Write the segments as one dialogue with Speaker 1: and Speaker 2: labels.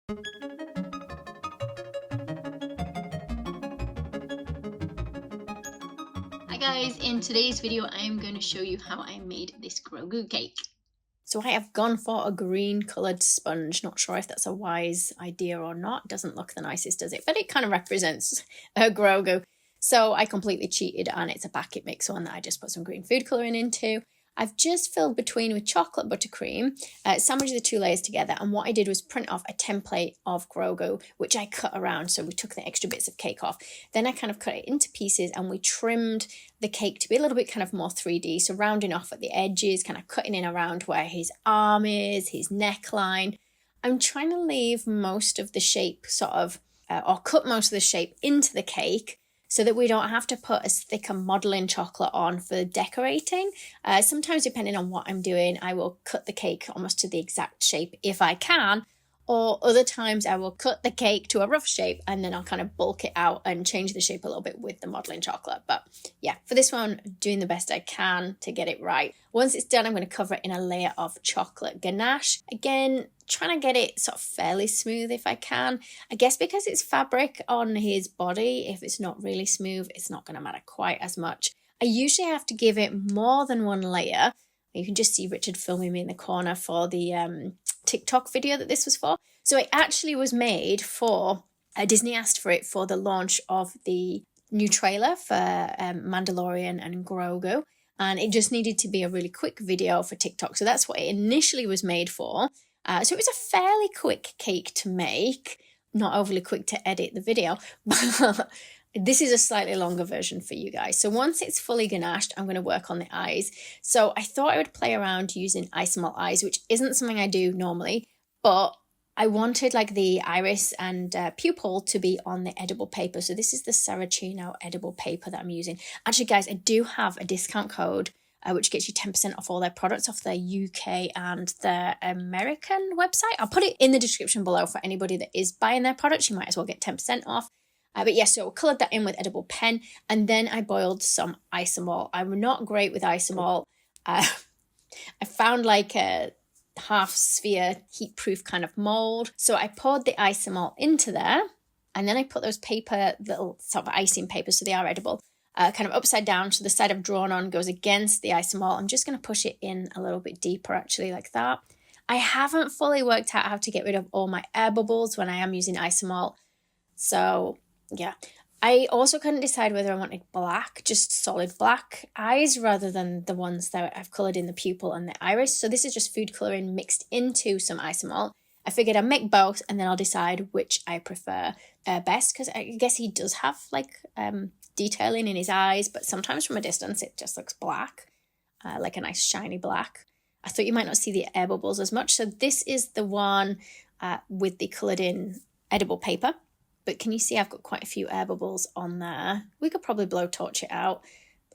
Speaker 1: Hi guys, in today's video I'm going to show you how I made this Grogu cake. So I have gone for a green coloured sponge. Not sure if that's a wise idea or not. Doesn't look the nicest, does it? But it kind of represents a Grogu. So I completely cheated and it's a packet mix one that I just put some green food colouring into. I've just filled between with chocolate buttercream, sandwiched the two layers together, and what I did was print off a template of Grogu, which I cut around, so we took the extra bits of cake off. Then I kind of cut it into pieces and we trimmed the cake to be a little bit kind of more 3D, so rounding off at the edges, kind of cutting in around where his arm is, his neckline. I'm trying to leave most of the shape sort of, or cut most of the shape into the cake, so that we don't have to put as thick a modelling chocolate on for decorating. Sometimes, depending on what I'm doing, I will cut the cake almost to the exact shape if I can, or other times I will cut the cake to a rough shape and then I'll kind of bulk it out and change the shape a little bit with the modelling chocolate. But yeah, for this one, doing the best I can to get it right. Once it's done, I'm going to cover it in a layer of chocolate ganache. Again, trying to get it sort of fairly smooth if I can. I guess because it's fabric on his body, if it's not really smooth, it's not going to matter quite as much. I usually have to give it more than one layer. You can just see Richard filming me in the corner for the TikTok video that this was for. So it actually was made for, Disney asked for it for the launch of the new trailer for Mandalorian and Grogu. And it just needed to be a really quick video for TikTok. So that's what it initially was made for. So it was a fairly quick cake to make, not overly quick to edit the video, but this is a slightly longer version for you guys. So once it's fully ganached, I'm going to work on the eyes. So I thought I would play around using isomalt eyes, which isn't something I do normally, but I wanted like the iris and pupil to be on the edible paper. So this is the Saracino edible paper that I'm using. Actually, guys, I do have a discount code which gets you 10% off all their products off their UK and their American website. I'll put it in the description below for anybody that is buying their products. You might as well get 10% off. But yeah, so I coloured that in with edible pen, and then I boiled some isomalt. I'm not great with isomalt. I found like a half sphere heat-proof kind of mould. So I poured the isomalt into there, and then I put those paper, little sort of icing paper, so they are edible, kind of upside down, so the side I've drawn on goes against the isomalt. I'm just going to push it in a little bit deeper, actually, like that. I haven't fully worked out how to get rid of all my air bubbles when I am using isomalt. So, yeah. I also couldn't decide whether I wanted black, just solid black eyes, rather than the ones that I've coloured in the pupil and the iris. So this is just food colouring mixed into some isomalt. I figured I'd make both and then I'll decide which I prefer best, because I guess he does have like detailing in his eyes, but sometimes from a distance it just looks black, like a nice shiny black. I thought you might not see the air bubbles as much. So this is the one with the coloured in edible paper. But can you see I've got quite a few air bubbles on there? We could probably blowtorch it out.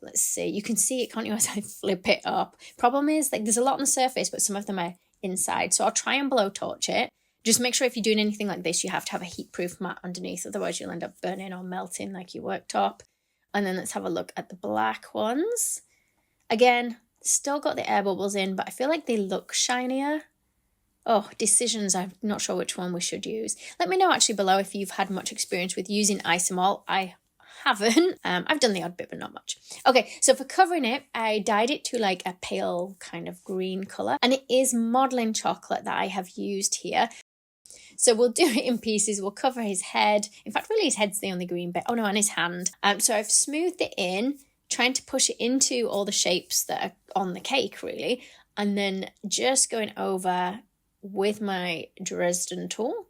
Speaker 1: Let's see. You can see it, can't you, as I flip it up? Problem is, like, there's a lot on the surface, but some of them are inside. So I'll try and blowtorch it. Just make sure if you're doing anything like this, you have to have a heat-proof mat underneath. Otherwise, you'll end up burning or melting like your worktop. And then let's have a look at the black ones. Again, still got the air bubbles in, but I feel like they look shinier. Oh, decisions, I'm not sure which one we should use. Let me know actually below if you've had much experience with using isomalt. I haven't. I've done the odd bit, but not much. Okay, so for covering it, I dyed it to like a pale kind of green colour. And it is modelling chocolate that I have used here. So we'll do it in pieces. We'll cover his head. In fact, really his head's the only green bit. Oh no, and his hand. So I've smoothed it in, trying to push it into all the shapes that are on the cake, really. And then just going over with my Dresden tool,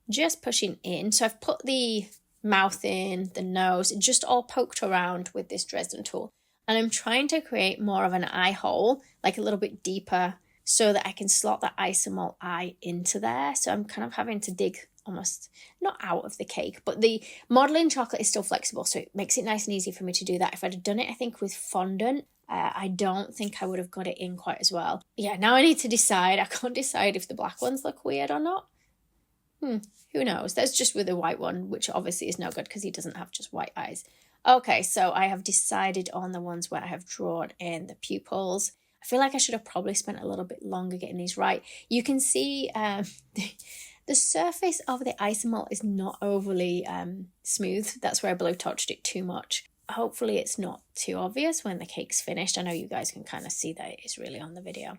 Speaker 1: just pushing in. So I've put the mouth in, the nose, just all poked around with this Dresden tool. And I'm trying to create more of an eye hole, like a little bit deeper, so that I can slot that isomalt eye into there. So I'm kind of having to dig almost not out of the cake, but the modelling chocolate is still flexible, so it makes it nice and easy for me to do that. If I'd have done it, I think, with fondant, I don't think I would have got it in quite as well. Yeah, now I need to decide. I can't decide if the black ones look weird or not. Who knows? That's just with the white one, which obviously is no good because he doesn't have just white eyes. Okay, so I have decided on the ones where I have drawn in the pupils. I feel like I should have probably spent a little bit longer getting these right. You can see The surface of the isomalt is not overly smooth. That's where I blowtorched it too much. Hopefully it's not too obvious when the cake's finished. I know you guys can kind of see that it is really on the video.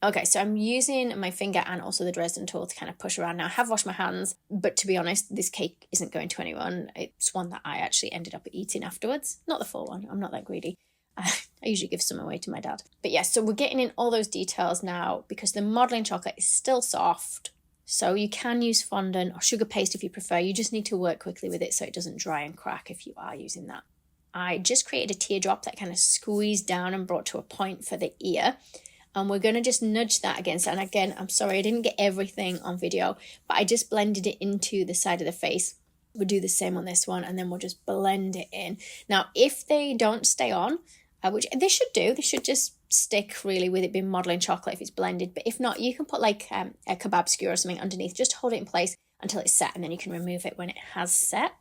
Speaker 1: Okay, so I'm using my finger and also the Dresden tool to kind of push around. Now, I have washed my hands, but to be honest, this cake isn't going to anyone. It's one that I actually ended up eating afterwards. Not the full one. I'm not that greedy. I usually give some away to my dad. But yeah, so we're getting in all those details now because the modelling chocolate is still soft. So you can use fondant or sugar paste if you prefer. You just need to work quickly with it so it doesn't dry and crack if you are using that. I just created a teardrop that kind of squeezed down and brought to a point for the ear. And we're going to just nudge that against it. And again, I'm sorry, I didn't get everything on video, but I just blended it into the side of the face. We'll do the same on this one, and then we'll just blend it in. Now, if they don't stay on, which they should do, they should just stick really with it being modelling chocolate if it's blended. But if not, you can put like a kebab skewer or something underneath. Just hold it in place until it's set, and then you can remove it when it has set.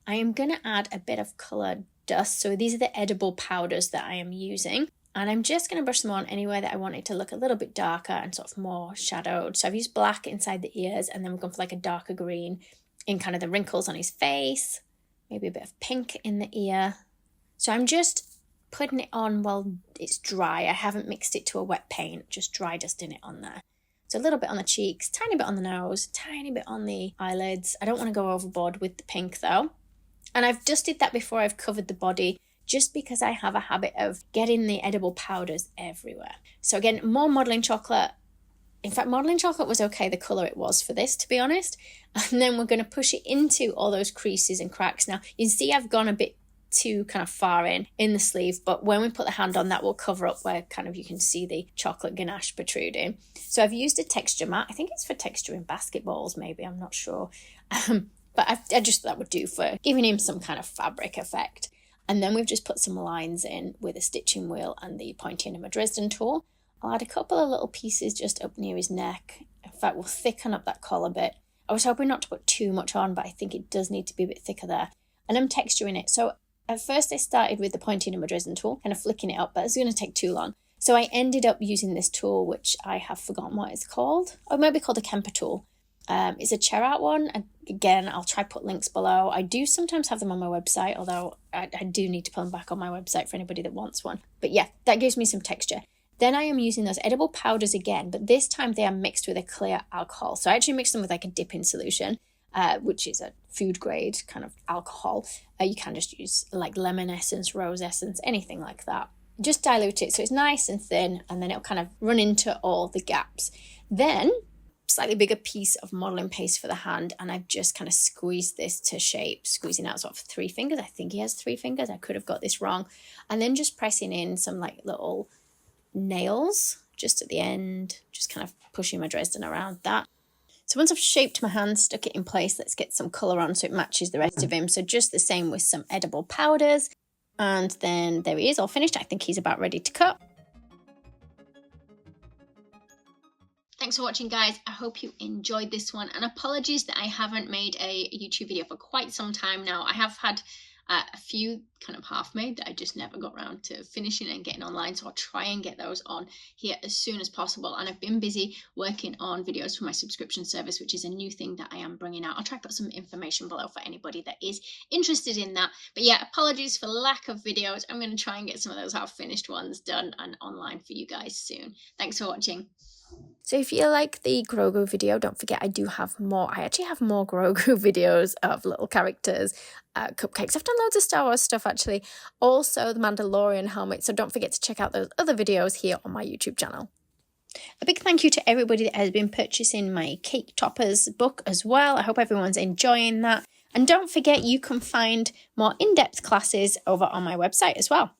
Speaker 1: I am going to add a bit of coloured dust. So these are the edible powders that I am using. And I'm just going to brush them on anywhere that I want it to look a little bit darker and sort of more shadowed. So I've used black inside the ears, and then we're going for like a darker green in kind of the wrinkles on his face. Maybe a bit of pink in the ear. So I'm just putting it on while it's dry. I haven't mixed it to a wet paint, just dry dusting it on there. So a little bit on the cheeks, tiny bit on the nose, tiny bit on the eyelids. I don't want to go overboard with the pink though. And I've dusted that before I've covered the body, just because I have a habit of getting the edible powders everywhere. So again, more modelling chocolate. In fact, modelling chocolate was okay, the colour it was for this, to be honest. And then we're going to push it into all those creases and cracks. Now, you can see I've gone a bit too kind of far in the sleeve, but when we put the hand on, that will cover up where kind of you can see the chocolate ganache protruding. So I've used a texture mat. I think it's for texturing basketballs, maybe, I'm not sure. But I just thought that would do for giving him some kind of fabric effect. And then we've just put some lines in with a stitching wheel and the pointy end of my Dresden tool. I'll add a couple of little pieces just up near his neck. In fact, we'll thicken up that collar bit. I was hoping not to put too much on, but I think it does need to be a bit thicker there. And I'm texturing it. So at first I started with the pointy end of my Dresden tool, kind of flicking it up, but it's going to take too long. So I ended up using this tool, which I have forgotten what it's called. Or it might be called a Kemper tool. It's a chair out one. Again, I'll try put links below. I do sometimes have them on my website, although I do need to put them back on my website for anybody that wants one. But yeah, that gives me some texture. Then I am using those edible powders again, but this time they are mixed with a clear alcohol. So I actually mix them with like a dipping solution, which is a food grade kind of alcohol. You can just use like lemon essence, rose essence, anything like that. Just dilute it so it's nice and thin, and then it'll kind of run into all the gaps. Then slightly bigger piece of modelling paste for the hand, and I've just kind of squeezed this to shape, squeezing out sort of 3 fingers. I think he has 3 fingers. I could have got this wrong. And then just pressing in some like little nails just at the end, just kind of pushing my Dresden around that. So once I've shaped my hand, stuck it in place, let's get some colour on so it matches the rest of him. So just the same with some edible powders. And then there he is, all finished. I think he's about ready to cut. Thanks for watching, guys. I hope you enjoyed this one, and apologies that I haven't made a YouTube video for quite some time now. I have had a few kind of half made that I just never got around to finishing and getting online, so I'll try and get those on here as soon as possible. And I've been busy working on videos for my subscription service, which is a new thing that I am bringing out. I'll try to put some information below for anybody that is interested in that. But yeah, apologies for lack of videos. I'm going to try and get some of those half finished ones done and online for you guys soon. Thanks for watching. So if you like the Grogu video, don't forget I do have more. I actually have more Grogu videos of little characters, cupcakes. I've done loads of Star Wars stuff actually. Also the Mandalorian helmet. So don't forget to check out those other videos here on my YouTube channel. A big thank you to everybody that has been purchasing my Cake Toppers book as well. I hope everyone's enjoying that. And don't forget you can find more in-depth classes over on my website as well.